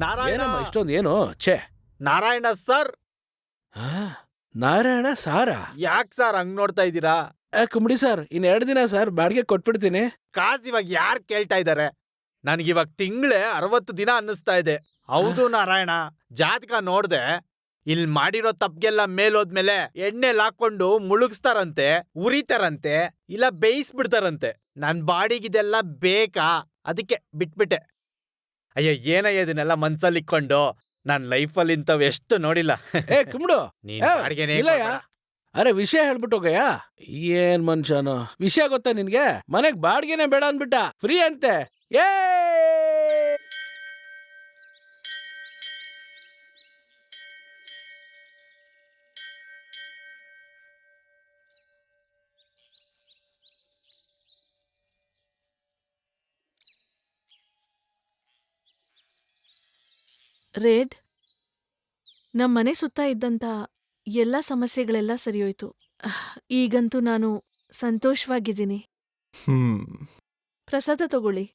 ನಾರಾಯಣ ಏನಮ್ಮ ಇಷ್ಟೊಂದು ಏನು ಛೇ ನಾರಾಯಣ ಸರ್. ನಾರಾಯಣ ಸಾರ ಯಾಕ್ ಸರ್ ಹಂಗ್ ನೋಡ್ತಾ ಇದ್ದೀರಾ? ಕುಂಬಿಡಿ ಸರ್, 2 ದಿನ ಸರ್ ಬಾಡಿಗೆ ಕೊಟ್ಬಿಡ್ತೀನಿ. ಕಾಸ್ ಇವಾಗ ಯಾರ್ ಕೇಳ್ತಾ ಇದಾರೆ? ನನ್ಗಿವಾಗ ತಿಂಗ್ಳೆ 60 ದಿನ ಅನ್ನಿಸ್ತಾ ಇದೆ. ಹೌದು ನಾರಾಯಣ, ಜಾತಕ ನೋಡ್ದೆ ಇಲ್ ಮಾಡಿರೋ ತಪ್ಗೆಲ್ಲ ಮೇಲೋದ್ಮೇಲೆ ಎಣ್ಣೆಲ್ ಹಾಕೊಂಡು ಮುಳುಗಿಸ್ತಾರಂತೆ, ಉರಿತಾರಂತೆ, ಇಲ್ಲ ಬೇಯಿಸ್ಬಿಡ್ತಾರಂತೆ. ನನ್ ಬಾಡಿಗಿದೆಲ್ಲ ಬೇಕಾ? ಅದಕ್ಕೆ ಬಿಟ್ಬಿಟ್ಟೆ. ಅಯ್ಯೋ ಏನಯ್ಯ ಇದನ್ನೆಲ್ಲ ಮನ್ಸಲ್ಲಿ ಇಕ್ಕೊಂಡು, ನಾನ್ ಲೈಫಲ್ಲಿ ಇಂಥವ್ ಎಷ್ಟು ನೋಡಿಲ್ಲ. ಕುಂಬಿಡು ನೀನ್ ಬಾಡಿಗೆನೇ ಇಲ್ಲಯ್ಯ. ಅರೆ ವಿಷಯ ಹೇಳ್ಬಿಟ್ಟು ಹೋಗಯ್ಯ. ಏನ್ ಮನುಷ್ಯನು, ವಿಷಯ ಗೊತ್ತಾ ನಿನ್ಗೆ? ಮನೆಗ್ ಬಾಡ್ಗೆನೆ ಬೇಡ ಅನ್ಬಿಟ್ಟ, ಫ್ರೀ ಅಂತೆ. ಏ ರೇಡ್, ನಮ್ ಮನೆ ಸುತ್ತ ಇದ್ದಂತ ಎಲ್ಲ ಸಮಸ್ಯೆಗಳೆಲ್ಲ ಸರಿಯೋಯ್ತು. ಈಗಂತೂ ನಾನು ಸಂತೋಷವಾಗಿದ್ದೀನಿ. ಪ್ರಸಾದ ತಗೊಳ್ಳಿ.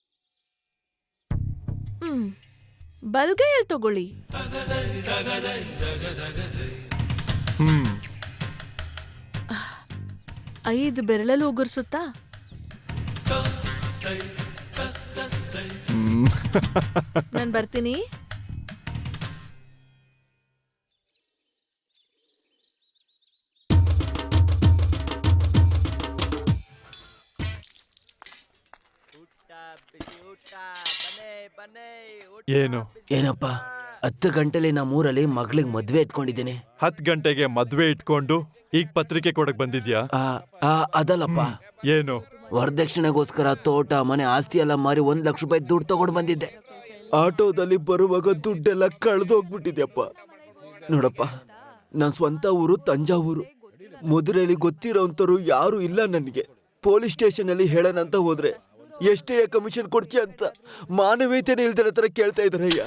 ಬಲ್ಗೈಯಲ್ಲಿ ತಗೊಳ್ಳಿ. 5 ಬೆರಳಲ್ಲಿ ಉಗುರ್ಸುತ್ತಾ? ನಾನ್ ಬರ್ತೀನಿ. ಏನು ಏನಪ್ಪ, 10 ಗಂಟೆಲಿ ನಮ್ಮೂರಲ್ಲಿ ಮಗಳಿಗೆ ಮದ್ವೆ ಇಟ್ಕೊಂಡಿದ್ದೀನಿ. 10 ಗಂಟೆಗೆ ಮದ್ವೆ ಇಟ್ಕೊಂಡು ಈಗ ಪತ್ರಿಕೆ ಕೊಡಕ್ ಬಂದಿದ್ಯಾ? ಅದಲ್ಲಪ್ಪ, ಏನು ವರದಕ್ಷಿಣೆಗೋಸ್ಕರ ತೋಟ ಮನೆ ಆಸ್ತಿ ಎಲ್ಲ ಮಾರಿ 1 ಲಕ್ಷ ರೂಪಾಯಿ ದುಡ್ಡು ತಗೊಂಡು ಬಂದಿದ್ದೆ. ಆಟೋದಲ್ಲಿ ಬರುವಾಗ ದುಡ್ಡೆಲ್ಲ ಕಳೆದೋಗ್ಬಿಟ್ಟಿದ್ಯಪ್ಪ. ನೋಡಪ್ಪ, ನನ್ನ ಸ್ವಂತ ಊರು ತಂಜಾವೂರು. ಮಧುರೆಯಲ್ಲಿ ಗೊತ್ತಿರೋಂಥವ್ರು ಯಾರು ಇಲ್ಲ ನನಗೆ. ಪೊಲೀಸ್ ಸ್ಟೇಷನ್ ಅಲ್ಲಿ ಹೇಳೋಣಂತ ಹೋದ್ರೆ ಎಷ್ಟೇ ಕಮಿಷನ್ ಕೊಡ್ತೀಯ ಅಂತ ಮಾನವೀಯತೆನೇ ಇಲ್ದಿರೋ ಹತ್ರ ಕೇಳ್ತಾ ಇದ್ರಯ್ಯ.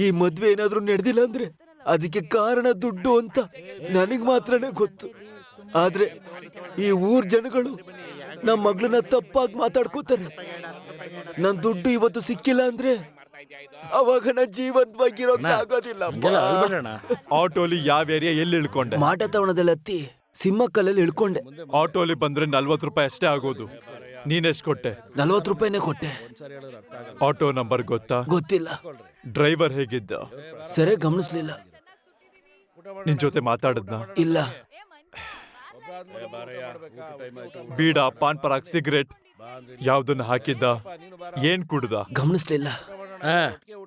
ಈ ಮದ್ವೆ ಏನಾದ್ರೂ ನಡೆದಿಲ್ಲ ಅಂದ್ರೆ ಅದಕ್ಕೆ ಕಾರಣ ದುಡ್ಡು ಅಂತ ನನಗ್ ಮಾತ್ರನೇ ಗೊತ್ತು. ಆದ್ರೆ ಈ ಊರ್ ಜನಗಳು ನಮ್ಮ ಮಗಳನ್ನ ತಪ್ಪಾಗಿ ಮಾತಾಡ್ಕೋತಾರೆ. ನನ್ ದುಡ್ಡು ಇವತ್ತು ಸಿಕ್ಕಿಲ್ಲ ಅಂದ್ರೆ ಅವಾಗ ನಾ ಜೀವಂತವಾಗಿರೋಕ್ಕಾಗೋದಿಲ್ಲ. ಆಟೋಲಿ ಯಾವ ಏರಿಯಾ ಎಲ್ಲಿ ಇಳ್ಕೊಂಡೆ? ಮಾಟತವಣದಲ್ಲಿ ಹತ್ತಿ ಸಿಂಹಕಲ್ಲಲ್ಲಿ ಇಳ್ಕೊಂಡೆ. ಆಟೋಲಿ ಬಂದ್ರೆ 40 ರೂಪಾಯಿ ಅಷ್ಟೇ ಆಗೋದು. ನೀನೆಷ್ಟು ಕೊಟ್ಟೆ? 40 ರೂಪಾಯಿನೇ ಕೊಟ್ಟೆ. ಆಟೋ ನಂಬರ್ ಗೊತ್ತಾ? ಗೊತ್ತಿಲ್ಲ. ಡ್ರೈವರ್ ಹೇಗಿದ್ದ? ಸರಿ ಗಮನಿಸ್ಲಿಲ್ಲ. ನಿನ್ ಜೊತೆ ಮಾತಾಡದ್ನ? ಇಲ್ಲ. ಬೀಡ, ಪಾನ್ ಪರಾಗ್, ಸಿಗರೇಟ್ ಯಾವ್ದನ್ನ ಹಾಕಿದ್ದ? ಏನ್ ಕುಡ್ದ? ಗಮನಿಸ್ಲಿಲ್ಲ.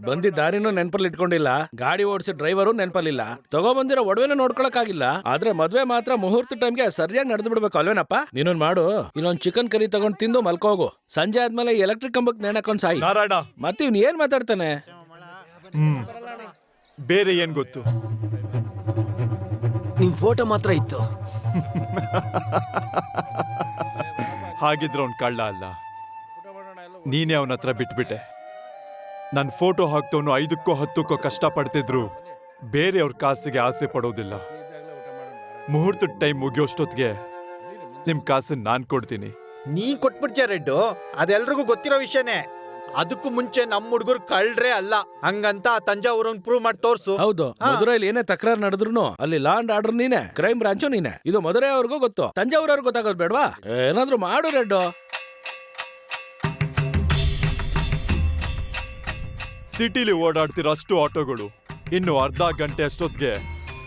ಬಂದಿದ್ದ ದಾರಿನೂ ನೆನ್ಪಲ್ಲಿ ಇಟ್ಕೊಂಡಿಲ್ಲ, ಗಾಡಿ ಓಡಿಸಿ ಡ್ರೈವರು ನೆನ್ಪಲ್ಲಿಲ್ಲ, ತಗೊಬಂದಿರೋ ಒಡವೆನ ನೋಡ್ಕೊಳಕ್ಕಾಗಿಲ್ಲ. ಆದ್ರೆ ಮದ್ವೆ ಮಾತ್ರ ಮುಹೂರ್ತ ಟೈಮ್ಗೆ ಸರಿಯಾಗಿ ನಡೆದು ಬಿಡ್ಬೇಕು ಅಲ್ವೇನಪ್ಪ? ನೀನೊಂದ್ ಮಾಡು, ಇಲ್ಲೊಂದ್ ಚಿಕನ್ ಕರಿ ತಗೊಂಡ್ ತಿಂದು ಮಲ್ಕೋಗು. ಸಂಜೆ ಆದ್ಮೇಲೆ ಎಲೆಕ್ಟ್ರಿಕ್ ಕಂಬಕ್ ನೇಣಾಕೊಂಡ್ ಸಾಯಿ. ನಾರಾಯಣ, ಮತ್ತೆ ಇವ್ನು ಏನ್ ಮಾತಾಡ್ತಾನೆ? ಬೇರೆ ಏನ್ ಗೊತ್ತು? ನಿಮ್ ಫೋಟೋ ಮಾತ್ರ ಇತ್ತು. ಹಾಗಿದ್ರೆ ಅವ್ನ್ ಕಳ್ಳ ಅಲ್ಲ, ನೀನೇ ಅವನ ಹತ್ರ ಬಿಟ್ಬಿಟ್ಟೆ. ನನ್ ಫೋಟೋ ಹಾಕ್ತವನು 5ಕ್ಕೋ 10ಕ್ಕೋ ಕಷ್ಟ ಪಡ್ತಿದ್ರು ಬೇರೆಯವ್ರ ಕಾಸಿಗೆ ಆಸೆ ಪಡೋದಿಲ್ಲ. ಮುಹೂರ್ತದ ಟೈಮ್ ಮುಗಿಯೋಷ್ಟೊತ್ತಿಗೆ ನಿಮ್ ಕಾಸನ್ನ ನಾನ್ ಕೊಡ್ತೀನಿ. ನೀ ಕೊಟ್ಬಿಡ್ತೀಯ ರೆಡ್ಡು, ಅದೆಲ್ರಿಗೂ ಗೊತ್ತಿರೋ ವಿಷಯನೇ. ಅದಕ್ಕೂ ಮುಂಚೆ ನಮ್ಮ ಹುಡುಗರು ಕಳ್ರೆ ಅಲ್ಲ ಹಂಗಂತ ತಂಜಾವೂರನ್ ಪ್ರೂವ್ ಮಾಡಿ ತೋರ್ಸು. ಹೌದು, ಮಧುರೈಲಿ ಏನೇ ತಕರಾರು ನಡೆದ್ರು ಅಲ್ಲಿ ಲಾ ಅಂಡ್ ಆರ್ಡರ್ ನೀನೆ, ಕ್ರೈಮ್ ಬ್ರಾಂಚು ನೀನೆ. ಇದು ಮಧುರೈ ಅವ್ರಿಗೂ ಗೊತ್ತು, ತಂಜಾವೂರವ್ರಿಗೆ ಗೊತ್ತಾಗೋದು ಬೇಡವಾ? ಏನಾದ್ರೂ ಮಾಡು ರೆಡ್ಡು. ಸಿಟಿಲಿ ಓಡಾಡ್ತಿರೋ ಅಷ್ಟು ಆಟೋಗಳು ಇನ್ನು ಅರ್ಧ ಗಂಟೆ ಅಷ್ಟೊತ್ತಿಗೆ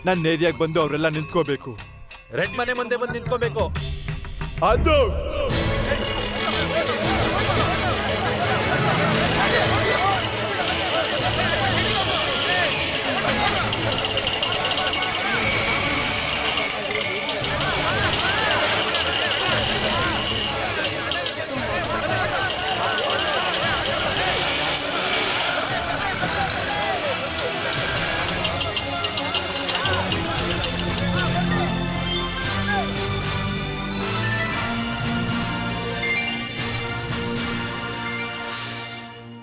ನನ್ನ ಏರಿಯಾಗೆ ಬಂದು ಅವರೆಲ್ಲ ನಿಂತ್ಕೋಬೇಕು. ರೆಡ್ ಮನೆ ಮುಂದೆ ಬಂದು ನಿಂತ್ಕೋಬೇಕು. ಅದು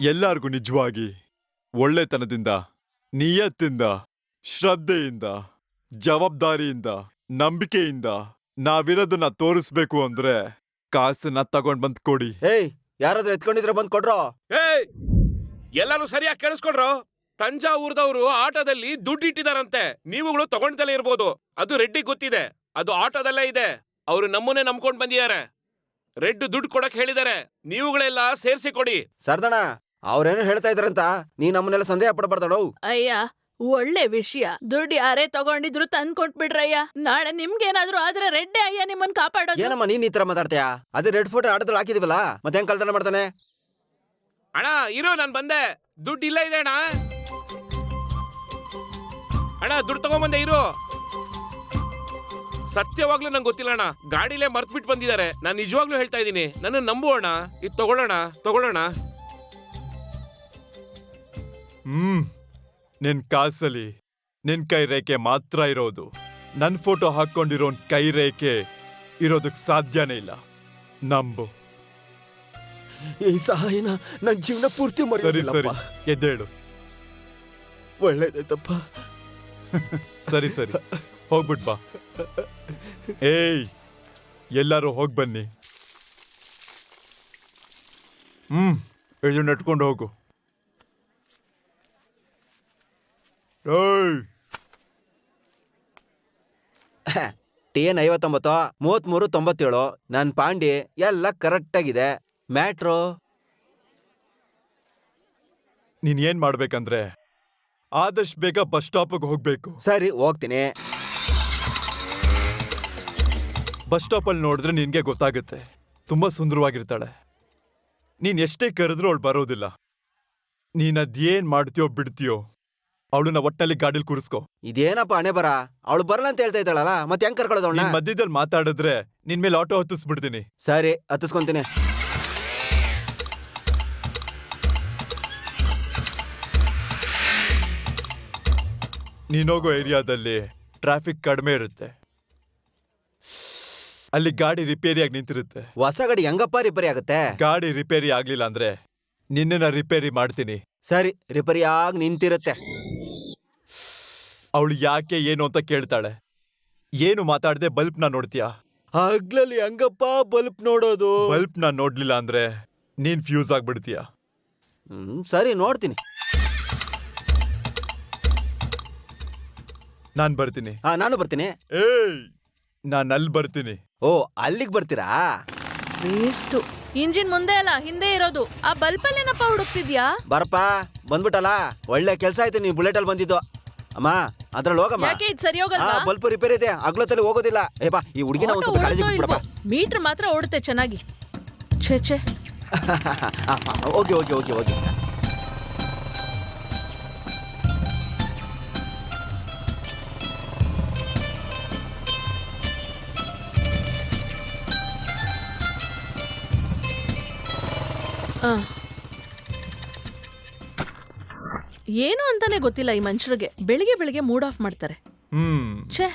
ಎಲ್ಲಾರ್ಗೂ ನಿಜವಾಗಿ ಒಳ್ಳೆತನದಿಂದ, ನಿಯತ್ತಿಂದ, ಶ್ರದ್ಧೆಯಿಂದ, ಜವಾಬ್ದಾರಿಯಿಂದ, ನಂಬಿಕೆಯಿಂದ ನಾವಿರೋದನ್ನ ತೋರಿಸ್ಬೇಕು ಅಂದ್ರೆ ಕಾಸನ್ನ ತಗೊಂಡ್ ಬಂದ್ ಕೊಡಿ. ಏಯ್, ಯಾರಾದ್ರೂ ಎತ್ಕೊಂಡಿದ್ರೆ ಬಂದ್ ಕೊಡ್ರೋ. ಏಯ್, ಎಲ್ಲರೂ ಸರಿಯಾಗಿ ಕೇಳಿಸ್ಕೊಡ್ರು. ತಂಜಾವೂರ್ದವ್ರು ಆಟೋದಲ್ಲಿ ದುಡ್ಡು ಇಟ್ಟಿದಾರಂತೆ. ನೀವುಗಳು ತಗೊಂಡ್ದಲೇ ಇರ್ಬೋದು. ಅದು ರೆಡ್ಡಿ ಗೊತ್ತಿದೆ. ಅದು ಆಟೋದಲ್ಲೇ ಇದೆ. ಅವ್ರು ನಮ್ಮನ್ನೇ ನಂಬ್ಕೊಂಡ್ ಬಂದಿದ್ದಾರೆ. ರೆಡ್ ದುಡ್ಡು ಕೊಡಕ್ ಹೇಳಿದ್ದಾರೆ. ನೀವುಗಳೆಲ್ಲ ಸೇರ್ಸಿ ಕೊಡಿ. ಸರ್ದಣ್ಣ ಅವ್ರೇನು ಹೇಳ್ತಾ ಇದ್ರಂತ ನೀ ನಮ್ಮನ್ನೆಲ್ಲ ಸಂದೇಹ ಪಡಬಾರ್ದಣ್ಣ. ಅಯ್ಯ, ಒಳ್ಳೆ ವಿಷಯ. ದುಡ್ಡು ಯಾರೇ ತಗೊಂಡಿದ್ರು ತಂದ್ ಕೊಟ್ಬಿಡ್ರಯ್ಯ. ನಾಳೆ ನಿಮ್ಗೇನಾದ್ರೂ ಆದ್ರೆ ರೆಡ್ಡೆ ಅಯ್ಯ ನಿಮ್ಮನ್ ಕಾಪಾಡೋದು. ಏನಮ್ಮ ನೀನ್ ಈ ತರ ಮಾತಾಡ್ತೀಯಾ? ಅದೇ ರೆಡ್ ಫೋಟೋ ಆಟೋದಲ್ಲಿ ಹಾಕಿದೀವಲ್ಲ, ಮತ್ತೆ ಹೆಂಗ್ ಕಳ್ತನ ಮಾಡ್ತಾನೆ? ಅಣ್ಣ ಇರೋ, ನಾನ್ ಬಂದೆ. ದುಡ್ಡು ಇಲ್ಲ ಇದೆ ಅಣ್ಣ. ಅಣ್ಣ ದುಡ್ಡು ತಗೊಂಬಂದೆ, ಇರು. ಸತ್ಯವಾಗ್ಲೂ ನಂಗೆ ಗೊತ್ತಿಲ್ಲ ಅಣ್ಣ. ಗಾಡಿಲೇ ಮರ್ತ್ಬಿಟ್ಟು ಬಂದಿದ್ದಾರೆ. ನಾನು ನಿಜವಾಗ್ಲೂ ಹೇಳ್ತಾ ಇದ್ದೀನಿ. ನನ್ನ ನಂಬು ಅಣ್ಣ. ಇದು ತಗೊಳ್ಳೋಣ. ನಿನ್ ಕಾಸಲ್ಲಿ ನಿನ್ ಕೈ ರೇಖೆ ಮಾತ್ರ ಇರೋದು. ನನ್ ಫೋಟೋ ಹಾಕೊಂಡಿರೋ ಕೈ ರೇಖೆ ಇರೋದಕ್ ಸಾಧ್ಯನೇ ಇಲ್ಲ. ನಂಬು. ಈ ಸಹಾಯನ ನನ್ ಜೀವನ ಪೂರ್ತಿ ಸರಿ ಮರೆಯೋದಿಲ್ಲಪ್ಪ. ಎದ್ದೇಳು. ಒಳ್ಳೇದಾಯ್ತಪ್ಪ. ಸರಿ ಹೋಗ್ಬಿಟ್ ಬಾ. ಏಯ್, ಎಲ್ಲಾರು ಹೋಗ್ ಬನ್ನಿ. ಇದು ನಡ್ಕೊಂಡು ಹೋಗು. ಏಯ್, TN 59 33 97. ನನ್ ಪಾಂಡಿ ಎಲ್ಲ ಕರೆಕ್ಟ್ ಆಗಿದೆ. ಮ್ಯಾಟ್ರೋ ನೀನ್ ಏನ್ ಮಾಡ್ಬೇಕಂದ್ರೆ ಆದಷ್ಟು ಬೇಗ ಬಸ್ ಸ್ಟಾಪ್ಗೆ ಹೋಗ್ಬೇಕು. ಸರಿ ಹೋಗ್ತೀನಿ. ಬಸ್ ಸ್ಟಾಪಲ್ಲಿ ನೋಡಿದ್ರೆ ನಿನ್ಗೆ ಗೊತ್ತಾಗುತ್ತೆ. ತುಂಬಾ ಸುಂದರವಾಗಿರ್ತಾಳೆ. ನೀನ್ ಎಷ್ಟೇ ಕರೆದ್ರೂ ಅವಳು ಬರೋದಿಲ್ಲ. ನೀನ್ ಅದೇನ್ ಮಾಡ್ತೀಯೋ ಬಿಡ್ತೀಯೋ, ಅವಳನ್ನ ಒಟ್ಟಲ್ಲಿ ಗಾಡಿಲಿ ಕೂರಿಸ್ಕೋ. ಇದೇನಪ್ಪ ಹಣೆ ಬರ? ಅವಳು ಬರಲ್ಲ ಅಂತ ಹೇಳ್ತಾ ಇದ್ದಾಳಲ್ಲ, ಮತ್ತೆ ಹೆಂಗ್ ಕರ್ಕೊಳ್ಳೋದವಳ? ನೀನ್ ಮಧ್ಯದಲ್ಲಿ ಮಾತಾಡಿದ್ರೆ ನಿನ್ ಮೇಲೆ ಆಟೋ ಹತ್ತಿಸ್ಬಿಡ್ತೀನಿ. ಸರಿ, ಹತ್ತಿಸ್ಕೊಂತೀನಿ. ನೀನೋಗೋ ಏರಿಯಾದಲ್ಲಿ ಟ್ರಾಫಿಕ್ ಕಡಿಮೆ ಇರುತ್ತೆ. ಅಲ್ಲಿ ಗಾಡಿ ರಿಪೇರಿಯಾಗಿ ನಿಂತಿರುತ್ತೆ. ಹೊಸ ಗಾಡಿ ಹೆಂಗಪ್ಪ ರಿಪೇರಿ ಆಗುತ್ತೆ? ಗಾಡಿ ರಿಪೇರಿ ಆಗ್ಲಿಲ್ಲ ಅಂದ್ರೆ ನಿನ್ನನ್ನ ರಿಪೇರಿ ಮಾಡ್ತೀನಿ. ಸರಿ, ರಿಪೇರಿ ಆಗಿ ನಿಂತಿರುತ್ತೆ. ಅವಳು ಯಾಕೆ ಏನು ಅಂತ ಕೇಳ್ತಾಳೆ. ಏನು ಮಾತಾಡದೆ ಬಲ್ಬ್ನ ನೋಡ್ತೀಯಾ? ಹಗ್ಲಲ್ಲಿ ಹೆಂಗಪ್ಪ ಬಲ್ಬ್ ನೋಡೋದು? ಬಲ್ಬ್ನ ನೋಡ್ಲಿಲ್ಲ ಅಂದ್ರೆ ನೀನ್ ಫ್ಯೂಸ್ ಆಗ್ಬಿಡ್ತೀಯ. ಸರಿ, ನೋಡ್ತೀನಿ. ನಾನ್ ಬರ್ತೀನಿ. ನಾನು ಬರ್ತೀನಿ. ಏಯ್, ನಾನ್ ಅಲ್ಲಿ ಬರ್ತೀನಿ. ಓ, ಅಲ್ಲಿಗೆ ಬರ್ತೀರಾ? ವೇಸ್ಟು. ಇಂಜಿನ್ ಮುಂದೆ ಅಲ್ಲ, ಹಿಂದೆ ಇರೋದು. ಆ ಬಲ್ಪಲ್ಲೇನಪ್ಪ ಹುಡುಕ್ತಿದ್ಯಾ? ಬರಪ್ಪ, ಬಂದ್ಬಿಟ್ಟಲ್ಲ. ಒಳ್ಳೆ ಕೆಲ್ಸ ಆಯ್ತು ನೀ ಬುಲೆಟ್ ಅಲ್ಲಿ ಬಂದಿದ್ದು. ಅಮ್ಮ, ಅದ್ರಲ್ಲಿ ಹೋಗಮ್ಮ. ಯಾಕೆ ಇದು ಸರಿ ಹೋಗಲ್ವಾ? ಬಲ್ಪ್ ರಿಪೇರಿ ಇದೆ, ಅಗ್ಲತ್ತಲ್ಲಿ ಹೋಗೋದಿಲ್ಲ. ಏಪಾ, ಈ ಹುಡುಗಿನ ಒಂದ್ ಸ್ವಲ್ಪ ಕಾಳಜಿ ಬಿಟ್ಬಿಡಪ್ಪ. ಮೀಟರ್ ಮಾತ್ರ ಓಡುತ್ತೆ ಚೆನ್ನಾಗಿ. ಛೇ ಹೋಗಿ. ಏನು ಅಂತಾನೆ ಗೊತ್ತಿಲ್ಲ ಈ ಮನುಷ್ಯರಿಗೆ. ಬೆಳಿಗ್ಗೆ ಮೂಡ್ ಆಫ್ ಮಾಡ್ತಾರೆ. ಛೇ,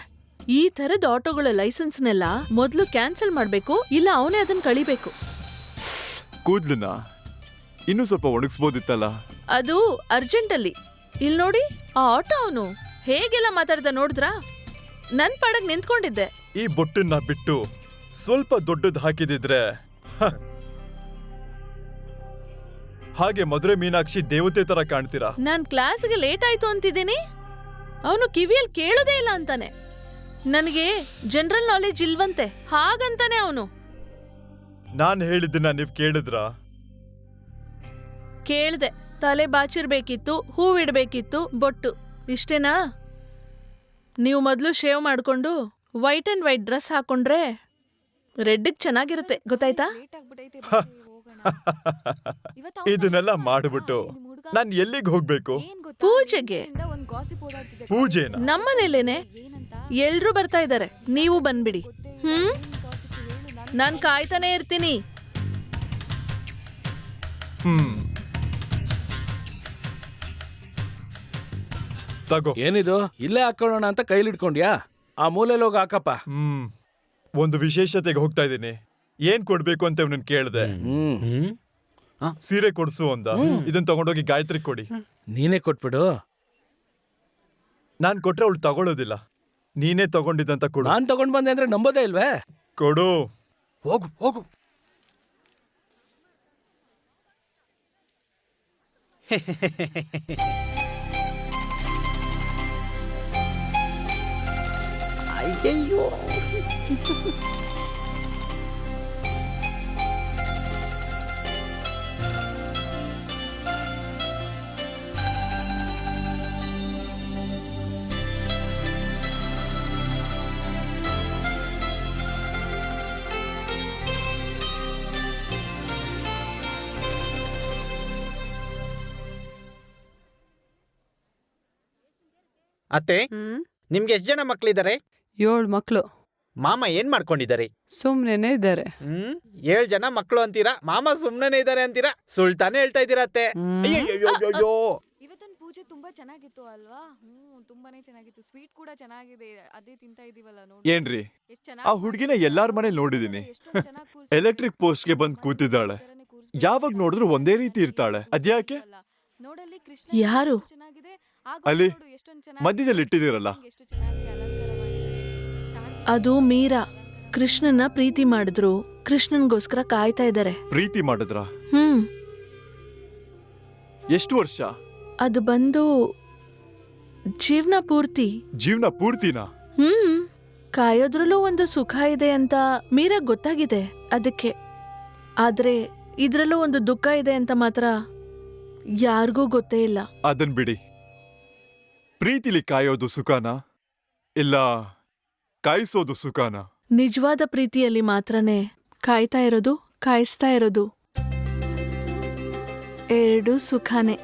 ಈ ತರದ ಆಟೋಗಳ ಲೈಸೆನ್ಸ್ನೆಲ್ಲ ಮೊದ್ಲು ಕ್ಯಾನ್ಸಲ್ ಮಾಡ್ಬೇಕು, ಇಲ್ಲ ಅವನೇ ಅದನ್ನ ಕಳಿಬೇಕು. ಕೂದ್ಲನ್ನ ಇನ್ನೂ ಸ್ವಲ್ಪ ಒಣಗಿಸ್ಬೋದಿತ್ತಲ್ಲ. ಅದು ಅರ್ಜೆಂಟ್ ಅಲ್ಲಿ. ಇಲ್ ನೋಡಿ, ಆ ಆಟೋ ಅವನು ಹೇಗೆಲ್ಲ ಮಾತಾಡ್ದ ನೋಡಿದ್ರಾ? ನನ್ ಪಾಡಕ್ ನಿಂತ್ಕೊಂಡಿದ್ದೆ. ಈ ಬೊಟ್ಟನ್ನ ಬಿಟ್ಟು ಸ್ವಲ್ಪ ದೊಡ್ಡದ್ ಹಾಕಿದಿದ್ರೆ, ಹಾಗೆ ಮಧುರೆ ಮೀನಾಕ್ಷಿ ದೇವತೆ ತರ ಕಾಣ್ತೀರಾ. ನಾನ್ ಕ್ಲಾಸ್ಗೆ ಲೇಟ್ ಆಯ್ತು ಅಂತಿದ್ದೀನಿ, ಅವನು ಕಿವಿಯಲ್ಲಿ ಕೇಳೋದೇ ಇಲ್ಲ ಅಂತಾನೆ. ನನಗೆ ಜನರಲ್ ನಾಲೆಜ್ ಇಲ್ವಂತೆ, ಹಾಗಂತಾನೆ ಅವನು. ನಾನ್ ಹೇಳಿದ್ದನ್ನ ನೀವ್ ಕೇಳಿದ್ರಾ? ಕೇಳ್ದೆ. ತಲೆ ಬಾಚಿರ್ಬೇಕಿತ್ತು, ಹೂವಿಡ್ಬೇಕಿತ್ತು, ಬೊಟ್ಟು. ಇಷ್ಟೇನಾ? ನೀವು ಮೊದ್ಲು ಶೇವ್ ಮಾಡ್ಕೊಂಡು ವೈಟ್ ಅಂಡ್ ವೈಟ್ ಡ್ರೆಸ್ ಹಾಕೊಂಡ್ರೆ ರೆಡ್ಡಿಗ್ ಚೆನ್ನಾಗಿರುತ್ತೆ, ಗೊತ್ತಾಯ್ತಾ? ಇದನ್ನೆಲ್ಲ ಮಾಡ್ಬಿಟ್ಟು ನಾನ್ ಎಲ್ಲಿಗೆ ಹೋಗ್ಬೇಕು? ಪೂಜೆಗೆ. ಪೂಜೆನ? ನಮ್ಮನೇಲೇನೆ. ಎಲ್ರೂ ಬರ್ತಾ ಇದ್ದಾರೆ, ನೀವು ಬಂದ್ಬಿಡಿ. ನಾನ್ ಕಾಯ್ತಾನೆ ಇರ್ತೀನಿ. ತಗೋ. ಏನಿದು ಇಲ್ಲೇ ಹಾಕೊಳ್ಳೋಣ ಅಂತ ಕೈಲಿಟ್ಕೊಂಡ್ಯಾ? ಆ ಮೂಲೆಯಲ್ಲಿ ಹೋಗಿ ಹಾಕಪ್ಪ. ಒಂದು ವಿಶೇಷತೆಗೆ ಹೋಗ್ತಾ ಇದ್ದೀನಿ. ಏನ್ ಕೊಡ್ಬೇಕು ಅಂತ ಇವನನ್ನ ಕೇಳ್ದೆ. ಸೀರೆ ಕೊಡ್ಸು ಅಂದ. ಇದನ್ನ ತಗೊಂಡೋಗಿ ಗಾಯತ್ರಿ ಕೊಡಿ. ನೀನೇ ಕೊಟ್ಬಿಡು. ನಾನ್ ಕೊಟ್ರೆ ಅವಳು ತಗೊಳ್ಳೋದಿಲ್ಲ. ನೀನೇ ತಗೊಂಡಿದ್ದಂತ ಕೊಡು. ನಾನ್ ತಗೊಂಡ್ ಬಂದೆ ಅಂದ್ರೆ ನಂಬೋದೇ ಇಲ್ವೇ? ಕೊಡು. ಹೋಗು. ಅಯ್ಯಯ್ಯೋ. ಅತ್ತೆ, ನಿಮ್ಗೆ ಎಷ್ಟ್ ಜನ ಮಕ್ಳಿದಾರೆ? 7 ಮಕ್ಳು ಮಾಮ ಏನ್ ಮಾಡ್ಕೊಂಡಿದ್ದಾರೆ? ಸುಮ್ನೆನೆ ಇದ್ದಾರೆ. 7 ಜನ ಮಕ್ಳು ಅಂತೀರಾ, ಮಾಮ ಸುಮ್ನೆ ಇದಾರೆ ಅಂತೀರಾ? ಸುಳ್ತಾನೆ ಹೇಳ್ತಾ ಇದೀರಾ ಅತ್ತೆ. ಅಯ್ಯಯ್ಯೋ. ಇವತ್ತಿನ ಪೂಜೆ ತುಂಬಾ ಚೆನ್ನಾಗಿತ್ತು ಅಲ್ವಾ? ತುಂಬಾನೇ ಚೆನ್ನಾಗಿತ್ತು. ಸ್ವೀಟ್ ಕೂಡ ಚೆನ್ನಾಗಿದೆ. ಅದೇ ತಿಂತಾ ಇದೀವಲ್ಲ ನೋಡಿ. ಏನ್ರಿ ಎಷ್ಟ್ ಚೆನ್ನಾಗಿ ಆ ಹುಡ್ಗಿನ ಎಲ್ಲಾರ್ ಮನೇಲಿ ನೋಡಿದೀನಿ. ಎಷ್ಟೊಂದ್ ಚೆನ್ನಾಗ್ ಕೂರ್ಸಿದ್ದಾರೆ. ಎಲೆಕ್ಟ್ರಿಕ್ ಪೋಸ್ಟ್ಗೆ ಬಂದ್ ಕೂತಿದ್ದಾಳೆ. ಥರನೇ ಕೂರ್ಸ್ಬೇಕು. ಯಾವಾಗ ನೋಡಿದ್ರು ಒಂದೇ ರೀತಿ ಇರ್ತಾಳೆ. ಅದ್ಯಾಕೆ? ನೋಡಲ್ಲಿ ಕೃಷ್ಣ ಯಾರು? ಎಷ್ಟು ಚೆನ್ನಾಗಿದೆ. ಆಗ ಅಲ್ಲಿ ನೋಡು ಎಷ್ಟೊಂದ್ ಚೆನ್ನಾಗಿ ಮಧ್ಯದಲ್ಲಿ ಇಟ್ಟಿದ್ದೀರಲ್ಲ. ಎಷ್ಟು ಚೆನ್ನಾಗಿ ಅಲಂಕಾರ ಮಾಡಿದ್ದಾರೆ. ಶಾಂತಿ ಅದು ಮೀರಾ. ಕೃಷ್ಣನ್ನ ಪ್ರೀತಿ ಮಾಡಿದ್ರು, ಕೃಷ್ಣನ್ಗೋಸ್ಕರ ಕಾಯ್ತಾ ಇದ್ದಾರೆ. ಪ್ರೀತಿ ಮಾಡಿದ್ರ? ಎಷ್ಟು ವರ್ಷ? ಅದು ಬಂದು ಜೀವನ ಪೂರ್ತಿ. ಜೀವನ ಪೂರ್ತಿನಾ? ಕಾಯೋದ್ರಲ್ಲೂ ಒಂದು ಸುಖ ಇದೆ ಅಂತ ಮೀರಾ ಗೊತ್ತಾಗಿದೆ ಅದಕ್ಕೆ. ಆದ್ರೆ ಇದ್ರಲ್ಲೂ ಒಂದು ದುಃಖ ಇದೆ ಅಂತ ಮಾತ್ರ ಯಾರಿಗೂ ಗೊತ್ತೇ ಇಲ್ಲ. ಅದನ್ ಬಿಡಿ. ಪ್ರೀತಿಲಿ ಕಾಯೋದು ಸುಖನಾ ಇಲ್ಲ ಕಾಯಿಸೋದು ಸುಖನಾ? ನಿಜವಾದ ಪ್ರೀತಿಯಲ್ಲಿ ಮಾತ್ರನೇ ಕಾಯ್ತಾ ಇರೋದು, ಕಾಯಿಸ್ತಾ ಇರೋದು ಎರಡೂ ಸುಖನೇ.